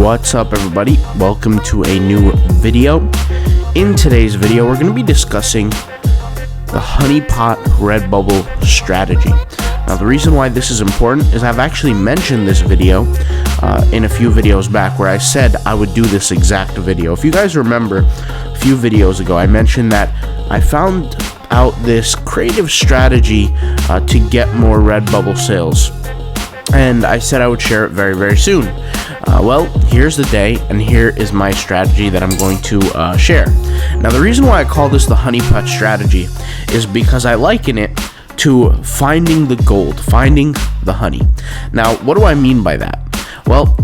What's up, everybody? Welcome to a new video. In today's video, we're going to be discussing the honeypot Redbubble strategy. Now, the reason why this is important is I've actually mentioned this video in a few videos back where I said I would do this exact video. If you guys remember, a few videos ago, I mentioned that I found out this creative strategy to get more Redbubble sales, and I said I would share it very, very soon. Well, here's the day, and here is my strategy that I'm going to share. Now, the reason why I call this the honeypot strategy is because I liken it to finding the gold, finding the honey. Now, what do I mean by that? Well,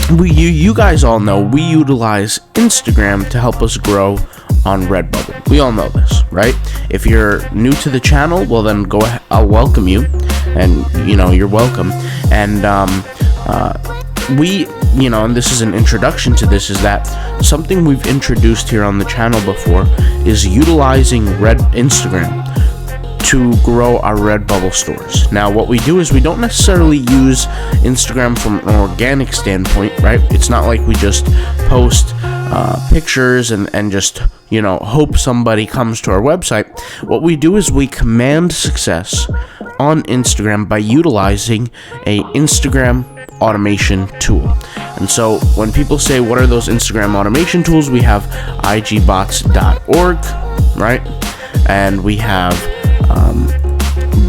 you guys all know we utilize Instagram to help us grow on Redbubble. We all know this, right? If you're new to the channel, well then go ahead, I'll welcome you, and you're welcome. And and this is an introduction to this, is that something we've introduced here on the channel before is utilizing Instagram to grow our Redbubble stores. Now, what we do is we don't necessarily use Instagram from an organic standpoint, right? It's not like we just post pictures and just hope somebody comes to our website. What we do is we command success on Instagram by utilizing a Instagram automation tool. And so when people say, what are those Instagram automation tools? We have igbots.org, right? And we have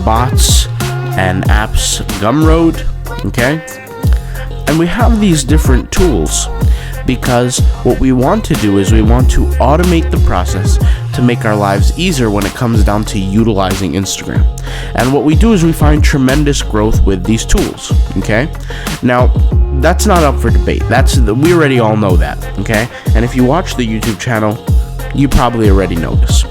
bots and apps Gumroad, okay? And we have these different tools because what we want to do is we want to automate the process to make our lives easier when it comes down to utilizing Instagram. And what we do is we find tremendous growth with these tools, okay? Now, that's not up for debate. We already all know that, okay? And if you watch the YouTube channel, you probably already know this.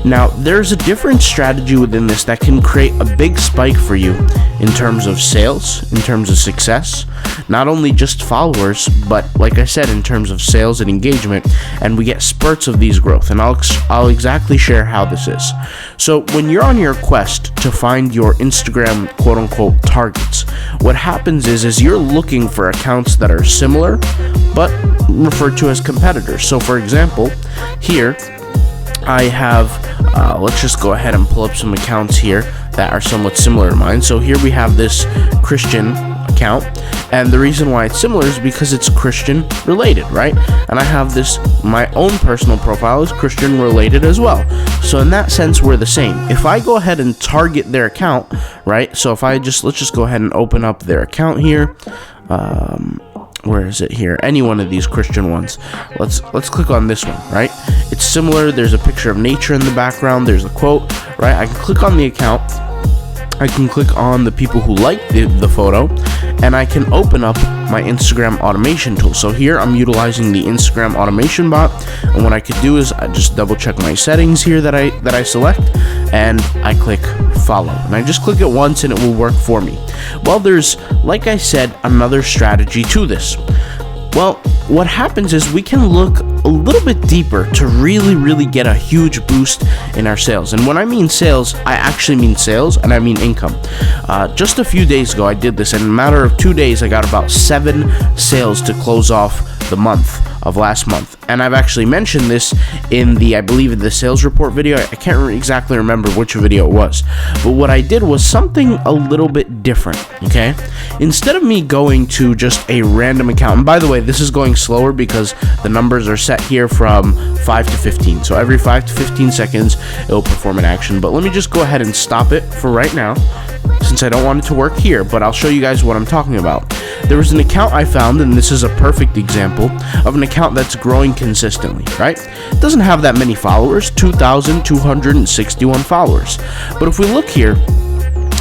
Now, there's a different strategy within this that can create a big spike for you in terms of sales, in terms of success, not only just followers, but like I said, in terms of sales and engagement, and we get spurts of these growth, and I'll exactly share how this is. So when you're on your quest to find your Instagram quote-unquote targets, what happens is you're looking for accounts that are similar, but referred to as competitors. So for example, here, I have, let's just go ahead and pull up some accounts here that are somewhat similar to mine. So here we have this Christian account, and the reason why it's similar is because it's Christian related, right? And I have this, my own personal profile is Christian related as well. So in that sense, we're the same. If I go ahead and target their account, right? So if let's just go ahead and open up their account here. Where is it here? Any one of these Christian ones. Let's click on this one, right? It's similar. There's a picture of nature in the background. There's a quote, right? I can click on the account. I can click on the people who like the photo, and I can open up my Instagram automation tool. So here I'm utilizing the Instagram automation bot, and what I could do is I just double check my settings here that I select, and I click follow, and I just click it once and it will work for me. Well, there's, like I said, another strategy to this. Well, what happens is we can look a little bit deeper to really get a huge boost in our sales. And when I mean sales, I actually mean sales, and I mean income. Just a few days ago, I did this, and in a matter of 2 days, I got about 7 sales to close off the month of last month. And I've actually mentioned this in I believe in the sales report video. I can't exactly remember which video it was, but what I did was something a little bit different, okay? Instead of me going to just a random account, and by the way, this is going slower because the numbers are set here from 5 to 15. So every 5 to 15 seconds, it will perform an action. But let me just go ahead and stop it for right now, since I don't want it to work here, but I'll show you guys what I'm talking about. There was an account I found, and this is a perfect example of an account that's growing consistently, right? It doesn't have that many followers, 2,261 followers. But if we look here,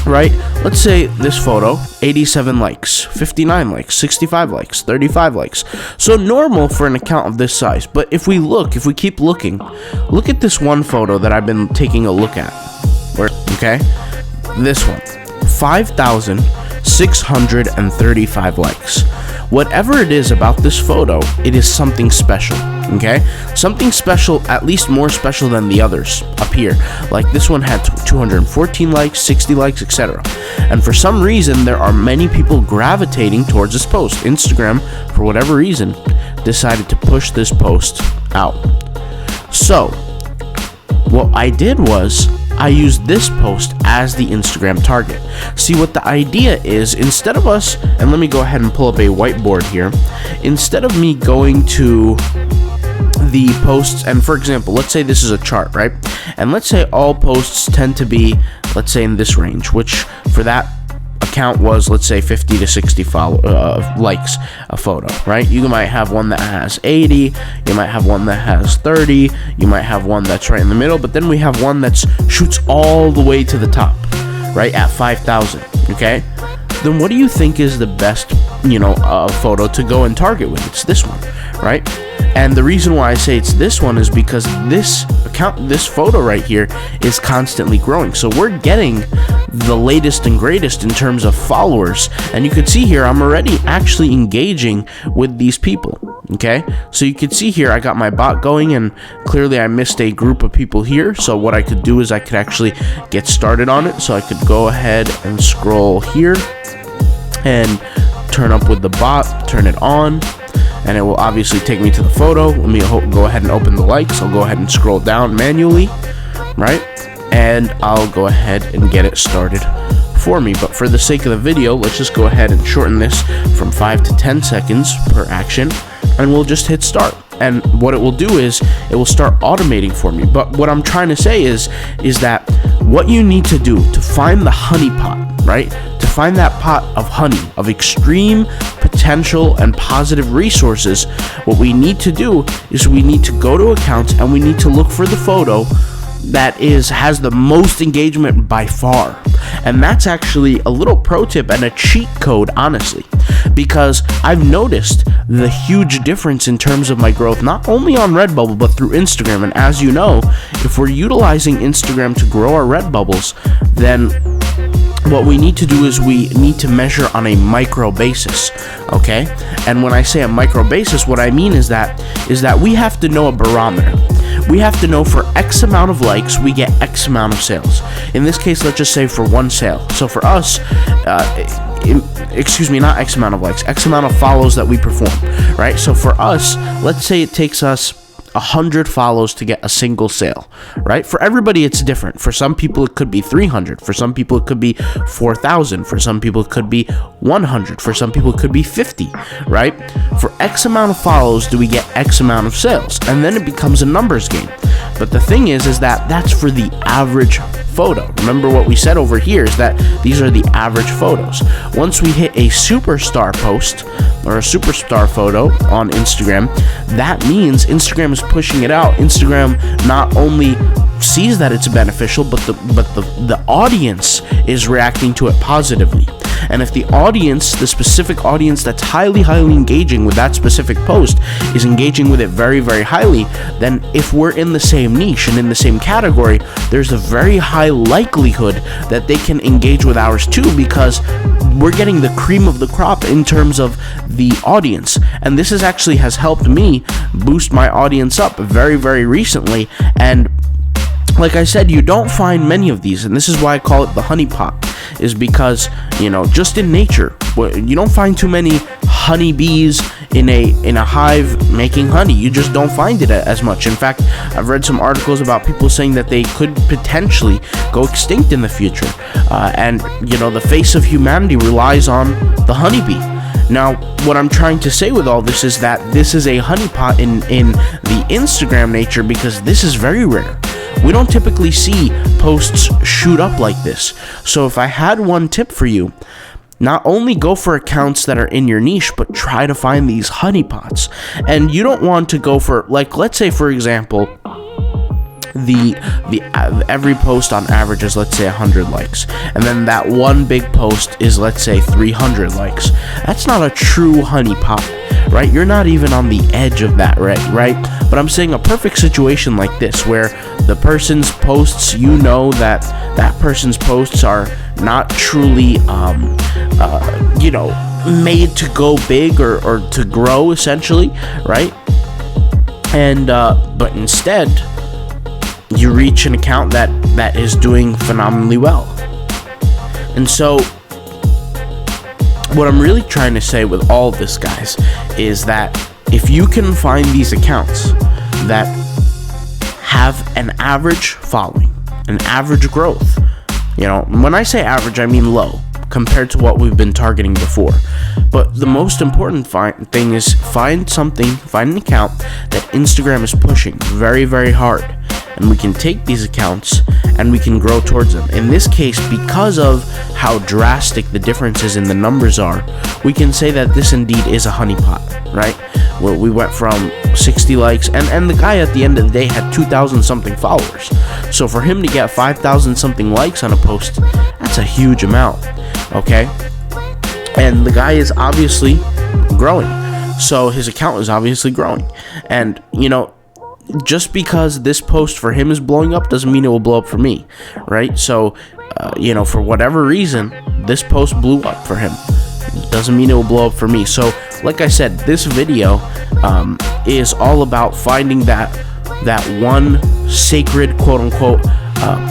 right, let's say this photo, 87 likes, 59 likes, 65 likes, 35 likes. So normal for an account of this size. But if we keep looking, look at this one photo that I've been taking a look at. Okay? This one, 5,635 likes. whatever it is about this photo, it is something special. Okay, something special, at least more special than the others up here. Like this one had 214 likes, 60 likes, etc. And for some reason, there are many people gravitating towards this post. Instagram, for whatever reason, decided to push this post out. So what I did was I used this post as the Instagram target. See, what the idea is, instead of us, and let me go ahead and pull up a whiteboard here, instead of me going to the posts, and for example, let's say this is a chart, right? And let's say all posts tend to be, let's say, in this range, which for that account was, let's say, 50 to 60 likes a photo, right? You might have one that has 80, you might have one that has 30, you might have one that's right in the middle, but then we have one that shoots all the way to the top, right, at 5,000, okay? Then what do you think is the best, photo to go and target with? It's this one, right? And the reason why I say it's this one is because this photo right here is constantly growing. So we're getting the latest and greatest in terms of followers. And you can see here, I'm already actually engaging with these people. Okay, so you can see here, I got my bot going, and clearly I missed a group of people here. So what I could do is I could actually get started on it. So I could go ahead and scroll here and turn up with the bot, turn it on. And it will obviously take me to the photo. Let me go ahead and open the likes. I'll go ahead and scroll down manually, right? And I'll go ahead and get it started for me. But for the sake of the video, let's just go ahead and shorten this from 5 to 10 seconds per action, and we'll just hit start. And what it will do is it will start automating for me. But what I'm trying to say is that what you need to do to find the honeypot, right? To find that pot of honey, of extreme potential and positive resources, what we need to do is we need to go to accounts and we need to look for the photo that has the most engagement by far. And that's actually a little pro tip and a cheat code, honestly, because I've noticed the huge difference in terms of my growth, not only on Redbubble, but through Instagram. And as you know, if we're utilizing Instagram to grow our Redbubbles, then what we need to do is we need to measure on a micro basis, okay? And when I say a micro basis, what I mean is that we have to know a barometer. We have to know for X amount of likes, we get X amount of sales. In this case, let's just say for one sale. So for us, not X amount of likes, X amount of follows that we perform, right? So for us, let's say it takes us 100 follows to get a single sale, right? For everybody, it's different. For some people, it could be 300. For some people, it could be 4,000. For some people, it could be 100. For some people, it could be 50, right? For X amount of follows, do we get X amount of sales? And then it becomes a numbers game. But the thing is that that's for the average photo. Remember what we said over here is that these are the average photos. Once we hit a superstar post or a superstar photo on Instagram, that means Instagram is pushing it out. Instagram not only sees that it's beneficial, but the audience is reacting to it positively. And if the audience, the specific audience that's highly engaging with that specific post is engaging with it very, very highly, then if we're in the same niche and in the same category, there's a very high likelihood that they can engage with ours too, because we're getting the cream of the crop in terms of the audience. And this has helped me boost my audience up very, very recently. And like I said, you don't find many of these, and this is why I call it the honeypot, is because, just in nature, you don't find too many honeybees in a hive making honey. You just don't find it as much. In fact, I've read some articles about people saying that they could potentially go extinct in the future. And the face of humanity relies on the honeybee. Now, what I'm trying to say with all this is that this is a honeypot in the Instagram nature, because this is very rare. We don't typically see posts shoot up like this. So if I had one tip for you, not only go for accounts that are in your niche, but try to find these honeypots. And you don't want to go for, let's say, for example, every post on average is, let's say, 100 likes, and then that one big post is, let's say, 300 likes. That's not a true honeypot, right? You're not even on the edge of that, right? But I'm saying a perfect situation like this, where the person's posts, that person's posts are not truly, made to go big or to grow, essentially, right? And but instead you reach an account that is doing phenomenally well. And so what I'm really trying to say with all of this, guys, is that if you can find these accounts that have an average following, an average growth, when I say average, I mean low compared to what we've been targeting before. But the most important thing is find an account that Instagram is pushing very, very hard. And we can take these accounts and we can grow towards them. In this case, because of how drastic the differences in the numbers are, we can say that this indeed is a honeypot, right? Where we went from 60 likes, and the guy at the end of the day had 2,000 something followers. So for him to get 5,000 something likes on a post, that's a huge amount, okay? And the guy is obviously growing. So his account is obviously growing. And, just because this post for him is blowing up doesn't mean it will blow up for me, right? So, for whatever reason, this post blew up for him. Doesn't mean it will blow up for me. So, like I said, this video is all about finding that one sacred, quote-unquote,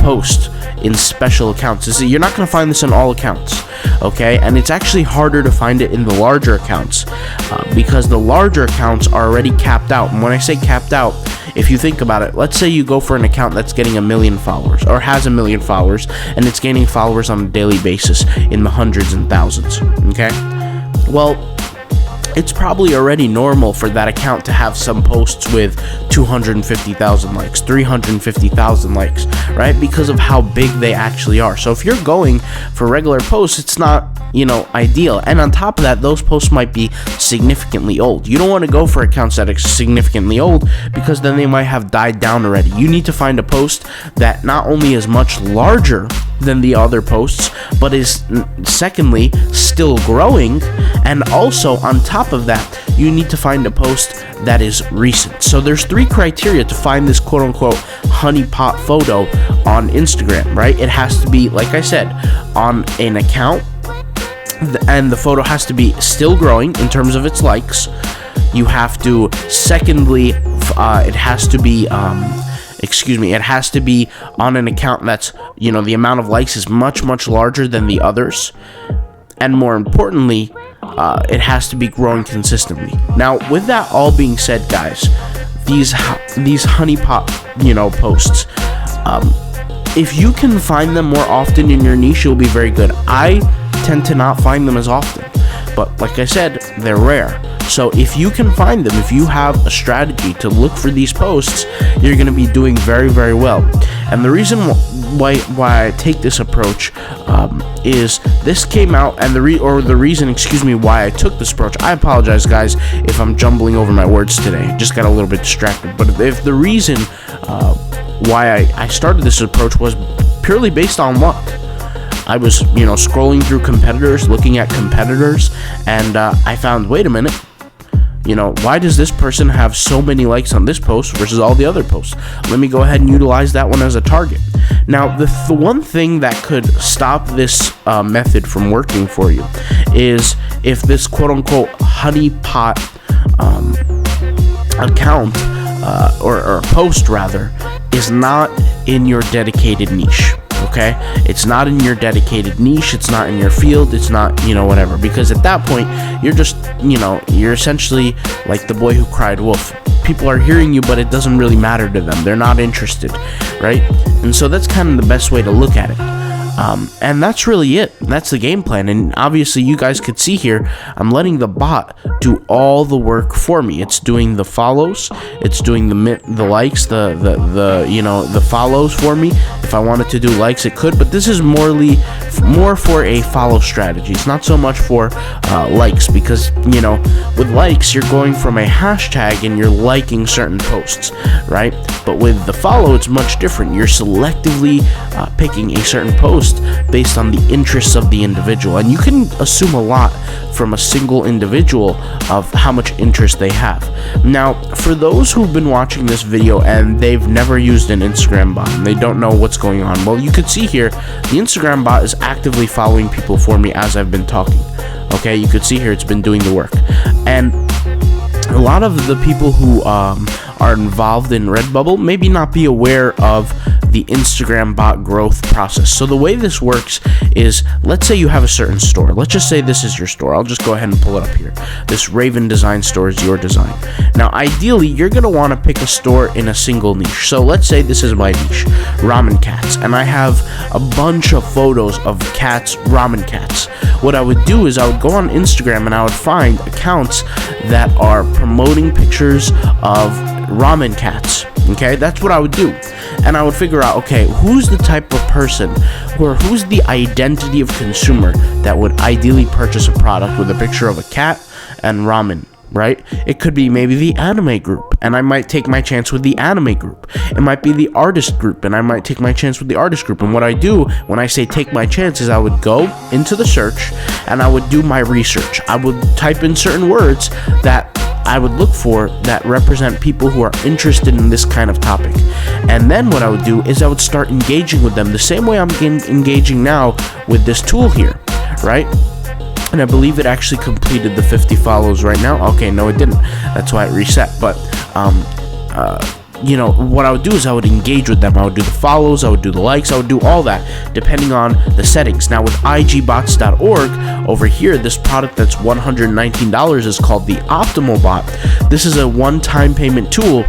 post in special accounts. You're not going to find this in all accounts, okay? And it's actually harder to find it in the larger accounts because the larger accounts are already capped out. And when I say capped out, if you think about it, let's say you go for an account that's getting 1 million followers or has 1 million followers and it's gaining followers on a daily basis in the hundreds and thousands, okay? Well, it's probably already normal for that account to have some posts with 250,000 likes, 350,000 likes, right? Because of how big they actually are. So if you're going for regular posts, it's not, ideal. And on top of that, those posts might be significantly old. You don't want to go for accounts that are significantly old because then they might have died down already. You need to find a post that not only is much larger than the other posts, but is secondly still growing, and also on top of that, you need to find a post that is recent. So there's 3 criteria to find this quote-unquote honeypot photo on Instagram, right? It has to be, like I said, on an account, and the photo has to be still growing in terms of its likes. You have to, secondly, it has to be on an account that's, the amount of likes is much, much larger than the others. And more importantly, it has to be growing consistently. Now, with that all being said, guys, these honeypot, posts, if you can find them more often in your niche, you'll be very good. I tend to not find them as often, but like I said, they're rare. So if you can find them, if you have a strategy to look for these posts, you're going to be doing very, very well. And the reason why I take this approach is this came out, and the reason why I took this approach. I apologize, guys, if I'm jumbling over my words today. Just got a little bit distracted. But if the reason why I started this approach was purely based on luck. I was, scrolling through competitors, looking at competitors, and I found, wait a minute, why does this person have so many likes on this post versus all the other posts? Let me go ahead and utilize that one as a target. Now, the one thing that could stop this method from working for you is if this quote-unquote honeypot account or post, rather, is not in your dedicated niche. Okay, it's not in your dedicated niche, it's not in your field, it's not, whatever, because at that point, you're just, you're essentially like the boy who cried wolf. People are hearing you, but it doesn't really matter to them. They're not interested, right? And so that's kind of the best way to look at it. And that's really it. That's the game plan. And obviously you guys could see here, I'm letting the bot do all the work for me. It's doing the follows, it's doing the likes, the follows for me. If I wanted to do likes, it could, but this is more for a follow strategy. It's not so much for likes, because with likes you're going from a hashtag and you're liking certain posts, right? But with the follow, it's much different. You're selectively picking a certain post based on the interests of the individual, and you can assume a lot from a single individual of how much interest they have. Now, for those who've been watching this video and they've never used an Instagram bot and they don't know what's going on, well, you could see here the Instagram bot is actively following people for me as I've been talking. Okay, you could see here it's been doing the work. And a lot of the people who are involved in Redbubble maybe not be aware of the Instagram bot growth process. So the way this works is, let's say you have a certain store. Let's just say this is your store. I'll just go ahead and pull it up here. This Raven Design store is your design. Now, ideally, you're going to want to pick a store in a single niche. So let's say this is my niche, ramen cats, and I have a bunch of photos of cats, ramen cats. What I would do is I would go on Instagram and I would find accounts that are promoting pictures of ramen cats. Okay, that's what I would do. And I would figure out, okay, who's the type of person, or who's the identity of consumer that would ideally purchase a product with a picture of a cat and ramen, right? It could be maybe the anime group, and I might take my chance with the anime group. It might be the artist group, and I might take my chance with the artist group. And what I do when I say take my chances, I would go into the search and I would do my research. I would type in certain words that I would look for that represent people who are interested in this kind of topic. And then what I would do is I would start engaging with them the same way I'm engaging now with this tool here, right? And I believe it actually completed the 50 follows right now. Okay, no, it didn't. That's why it reset. But you know, what I would do is I would engage with them. I would do the follows, I would do the likes, I would do all that depending on the settings. Now with igbots.org over here, this product that's $119 is called the Optimal Bot. This is a one-time payment tool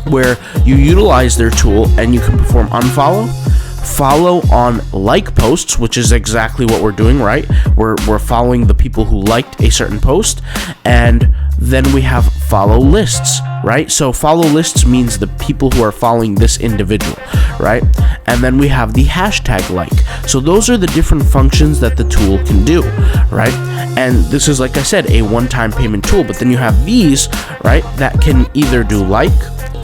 where you utilize their tool and you can perform unfollow, follow on like posts, which is exactly what we're doing, right? We're following the people who liked a certain post, and then we have follow lists, right? So follow lists means the people who are following this individual, right? And then we have the hashtag like. So those are the different functions that the tool can do, right? And this is, like I said, a one-time payment tool, but then you have these, right, that can either do like,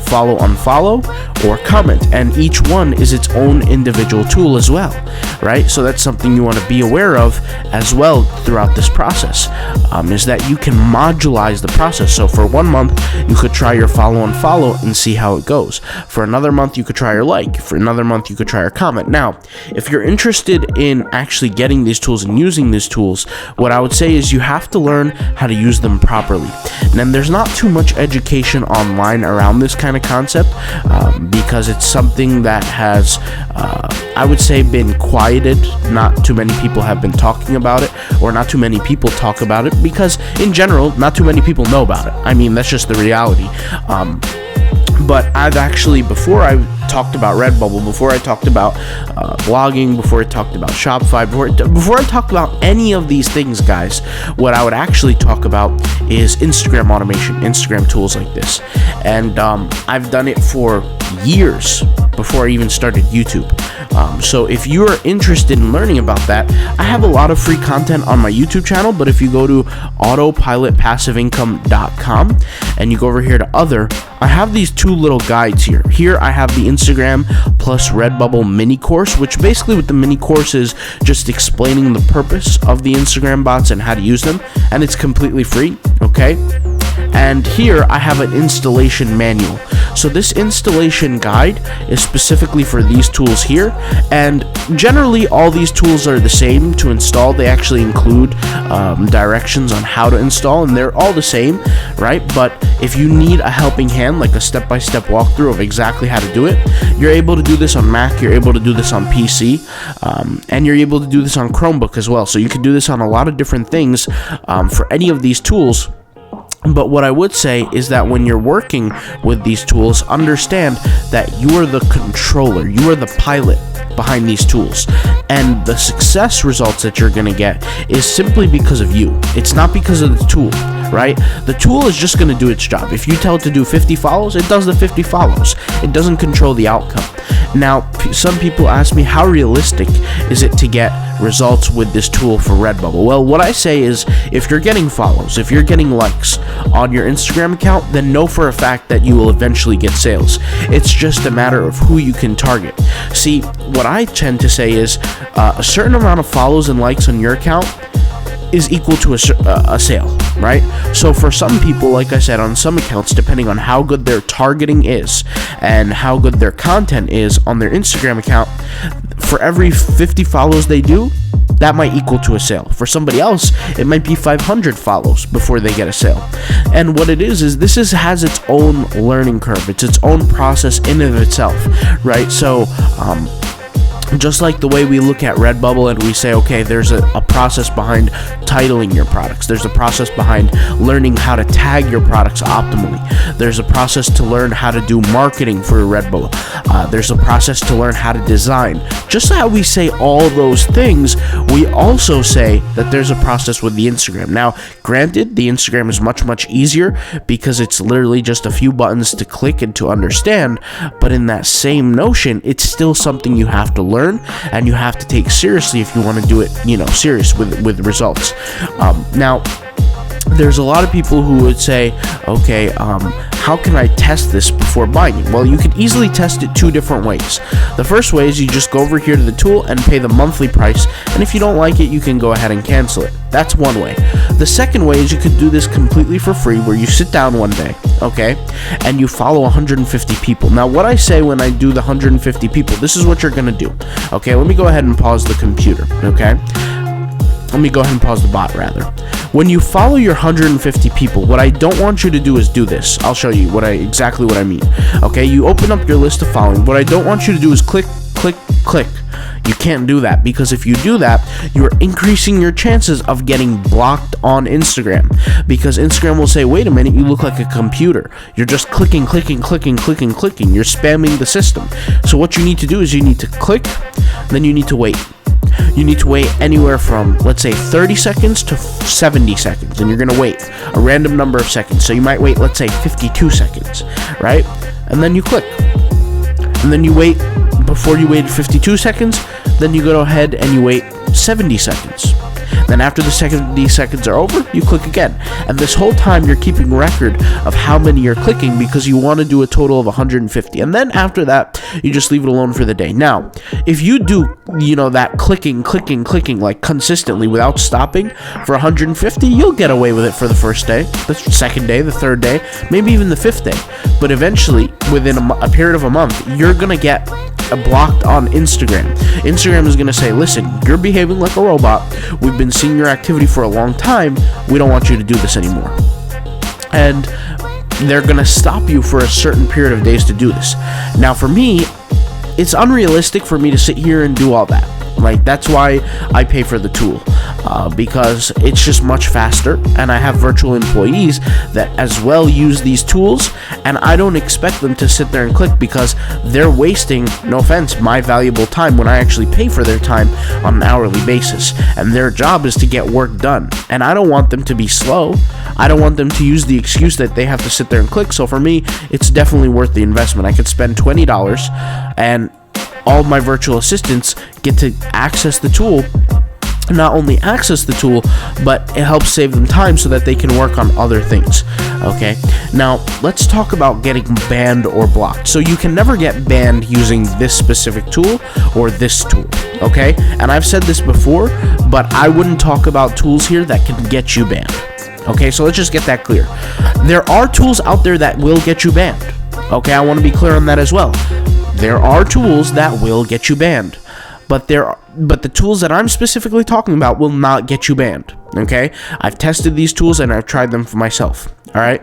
follow, unfollow, or comment, and each one is its own individual tool as well, right? So that's something you want to be aware of as well throughout this process, is that you can modulize the process. So for 1 month, you could try your follow, unfollow, and see how it goes. For another month, you could try your like. For another month, you could try your comment. Now, if you're interested in actually getting these tools and using these tools, what I would say is you have to learn how to use them properly. And then there's not too much education online around this kind of concept, because it's something that has, I would say, been quieted. Not too many people have been talking about it, or not too many people talk about it, because in general, not too many people know about it. I mean, that's just the reality. But I've actually, before I talked about Redbubble, before I talked about blogging, before I talked about Shopify, before I talked about any of these things, guys, what I would actually talk about is Instagram automation, Instagram tools like this. And I've done it for years before I even started YouTube. So if you are interested in learning about that, I have a lot of free content on my YouTube channel, but if you go to autopilotpassiveincome.com and you go over here to other, I have these two little guides here. Here I have the Instagram plus Redbubble mini course, which basically with the mini course is just explaining the purpose of the Instagram bots and how to use them, and it's completely free, okay? And here I have an installation manual. So this installation guide is specifically for these tools here, and generally all these tools are the same to install. They actually include directions on how to install, and they're all the same, right? But if you need a helping hand, like a step-by-step walkthrough of exactly how to do it, you're able to do this on Mac, you're able to do this on PC, and you're able to do this on Chromebook as well. So you can do this on a lot of different things for any of these tools. But what I would say is that when you're working with these tools, understand that you are the controller, you are the pilot behind these tools, and the success results that you're going to get is simply because of you. It's not because of the tool, right? The tool is just going to do its job. If you tell it to do 50 follows, it does the 50 follows. It doesn't control the outcome. Now, some people ask me, how realistic is it to get results with this tool for Redbubble? Well, what I say is, if you're getting follows, if you're getting likes on your Instagram account, then know for a fact that you will eventually get sales. It's just a matter of who you can target. See, what I tend to say is a certain amount of follows and likes on your account is equal to a sale, right? So for some people, like I said, on some accounts, depending on how good their targeting is and how good their content is on their Instagram account, for every 50 follows they do, that might equal to a sale. For somebody else, it might be 500 follows before they get a sale. And what it is this has its own learning curve. It's its own process in and of itself, right? So, just like the way we look at Redbubble and we say, okay, there's a process behind titling your products. There's a process behind learning how to tag your products optimally. There's a process to learn how to do marketing for Redbubble. There's a process to learn how to design. Just how we say all those things, we also say that there's a process with the Instagram. Now, granted, the Instagram is much, much easier because it's literally just a few buttons to click and to understand, but in that same notion, it's still something you have to learn and you have to take seriously if you want to do it, serious with results. Now, there's a lot of people who would say, okay, how can I test this before buying it? Well, you can easily test it two different ways. The first way is you just go over here to the tool and pay the monthly price, and if you don't like it, you can go ahead and cancel it. That's one way. The second way is you could do this completely for free, where you sit down one day, okay, and you follow 150 people. Now, what I say when I do the 150 people, this is what you're going to do. Okay, let me go ahead and pause the computer, okay? Let me go ahead and pause the bot, rather. When you follow your 150 people, what I don't want you to do is do this. I'll show you exactly what I mean. Okay, you open up your list of following. What I don't want you to do is click, click, click. You can't do that, because if you do that, you're increasing your chances of getting blocked on Instagram, because Instagram will say, wait a minute, you look like a computer. You're just clicking, clicking, clicking, clicking, clicking. You're spamming the system. So what you need to do is you need to click, then you need to wait. You need to wait anywhere from, let's say, 30 seconds to 70 seconds, and you're going to wait a random number of seconds. So you might wait, let's say, 52 seconds, right? And then you click. And then you wait. Before you waited 52 seconds, then you go ahead and you wait 70 seconds. Then after the 70 seconds are over, you click again. And this whole time you're keeping record of how many you're clicking, because you want to do a total of 150. And then after that, you just leave it alone for the day. Now, if you do, that clicking, clicking, clicking, like consistently without stopping for 150, you'll get away with it for the first day, the second day, the third day, maybe even the fifth day. But eventually, within a period of a month, you're going to get blocked on Instagram. Instagram is going to say, listen, you're behaving like a robot. We've been seeing your activity for a long time. We don't want you to do this anymore. And they're going to stop you for a certain period of days to do this. Now, for me, it's unrealistic for me to sit here and do all that. Like, that's why I pay for the tool, because it's just much faster, and I have virtual employees that as well use these tools, and I don't expect them to sit there and click, because they're wasting, no offense, my valuable time when I actually pay for their time on an hourly basis, and their job is to get work done, and I don't want them to be slow. I don't want them to use the excuse that they have to sit there and click. So for me, it's definitely worth the investment. I could spend $20 and all of my virtual assistants get to access the tool. Not only access the tool, but it helps save them time so that they can work on other things. Okay, now let's talk about getting banned or blocked. So you can never get banned using this specific tool or this tool. Okay, and I've said this before, but I wouldn't talk about tools here that can get you banned. Okay, so let's just get that clear. There are tools out there that will get you banned. Okay, I want to be clear on that as well. There are tools that will get you banned, but the tools that I'm specifically talking about will not get you banned. Okay, I've tested these tools and I've tried them for myself. All right,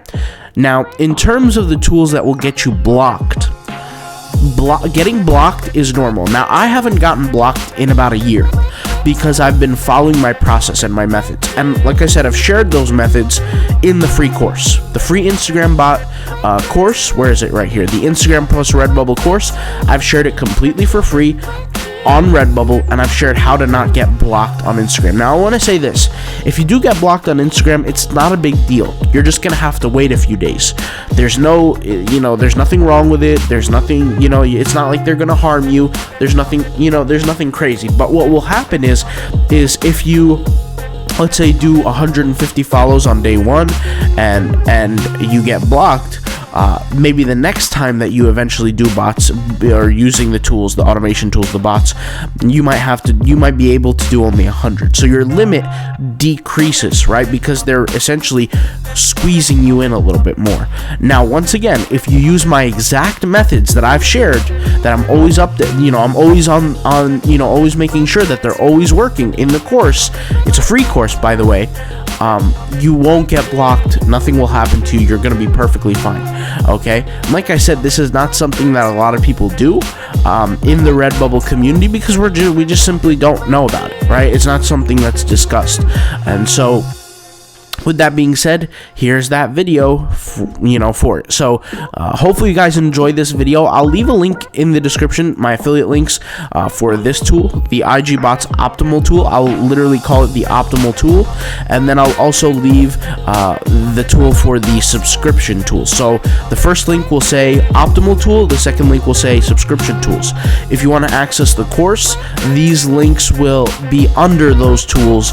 now in terms of the tools that will get you blocked, getting blocked is normal. Now, I haven't gotten blocked in about a year, because I've been following my process and my methods. And like I said, I've shared those methods in the free course. The free Instagram bot course, where is it? Right here. The Instagram plus Redbubble course. I've shared it completely for free on Redbubble, and I've shared how to not get blocked on Instagram. Now, I want to say this. If you do get blocked on Instagram, it's not a big deal. You're just going to have to wait a few days. There's no, there's nothing wrong with it. There's nothing, it's not like they're going to harm you. There's nothing, there's nothing crazy. But what will happen is if you, let's say, do 150 follows on day one and you get blocked, maybe the next time that you eventually do bots or using the tools, the automation tools, the bots, you might be able to do only 100. So your limit decreases, right? Because they're essentially squeezing you in a little bit more. Now, once again, if you use my exact methods that I've shared, that I'm always I'm always on always making sure that they're always working in the course. It's a free course, by the way. You won't get blocked. Nothing will happen to you. You're going to be perfectly fine. Okay? Like I said, this is not something that a lot of people do in the Redbubble community because we just simply don't know about it, right? It's not something that's discussed. And so, with that being said, here's that video for it. So hopefully you guys enjoyed this video. I'll leave a link in the description, my affiliate links for this tool, the IG Bots Optimal tool. I'll literally call it the Optimal tool, and then I'll also leave the tool for the subscription tool. So the first link will say Optimal tool, the second link will say subscription tools. If you want to access the course, these links will be under those tools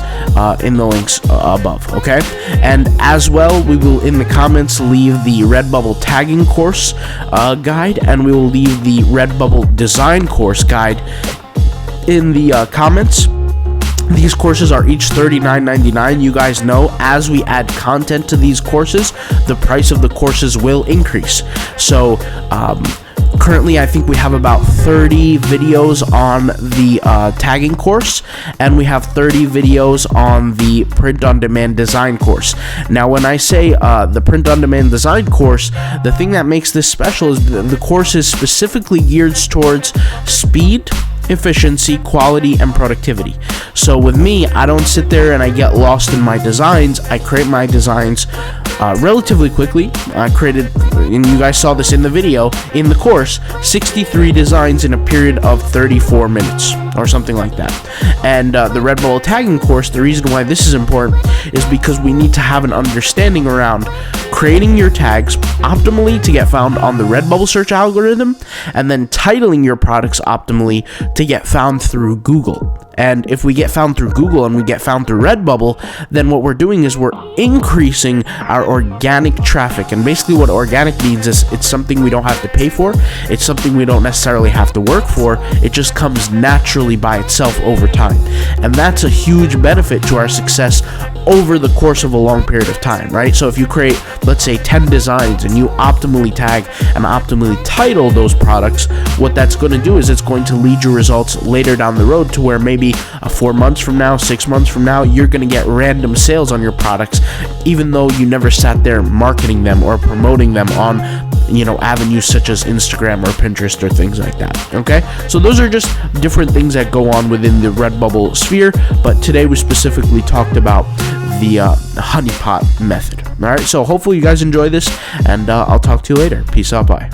in the links above, okay? And as well, we will in the comments leave the Redbubble tagging course guide, and we will leave the Redbubble design course guide in the comments. These courses are each $39.99. You guys know, as we add content to these courses, the price of the courses will increase. So currently, I think we have about 30 videos on the tagging course, and we have 30 videos on the print-on-demand design course. Now, when I say the print-on-demand design course, the thing that makes this special is the course is specifically geared towards speed, efficiency, quality, and productivity. So with me, I don't sit there and I get lost in my designs. I create my designs relatively quickly. I created, and you guys saw this in the video, in the course, 63 designs in a period of 34 minutes or something like that. And the Redbubble tagging course, the reason why this is important is because we need to have an understanding around creating your tags optimally to get found on the Redbubble search algorithm, and then titling your products optimally to get found through Google. And if we get found through Google and we get found through Redbubble, then what we're doing is we're increasing our organic traffic. And basically what organic means is it's something we don't have to pay for. It's something we don't necessarily have to work for. It just comes naturally by itself over time. And that's a huge benefit to our success over the course of a long period of time, right? So if you create, let's say, 10 designs and you optimally tag and optimally title those products, what that's going to do is it's going to lead your results later down the road to where maybe 4 months from now, 6 months from now, you're going to get random sales on your products, even though you never sat there marketing them or promoting them on avenues such as Instagram or Pinterest or things like that. Okay, so those are just different things that go on within the Redbubble sphere, but today we specifically talked about the honeypot method. All right, so hopefully you guys enjoy this, and I'll talk to you later. Peace out, bye.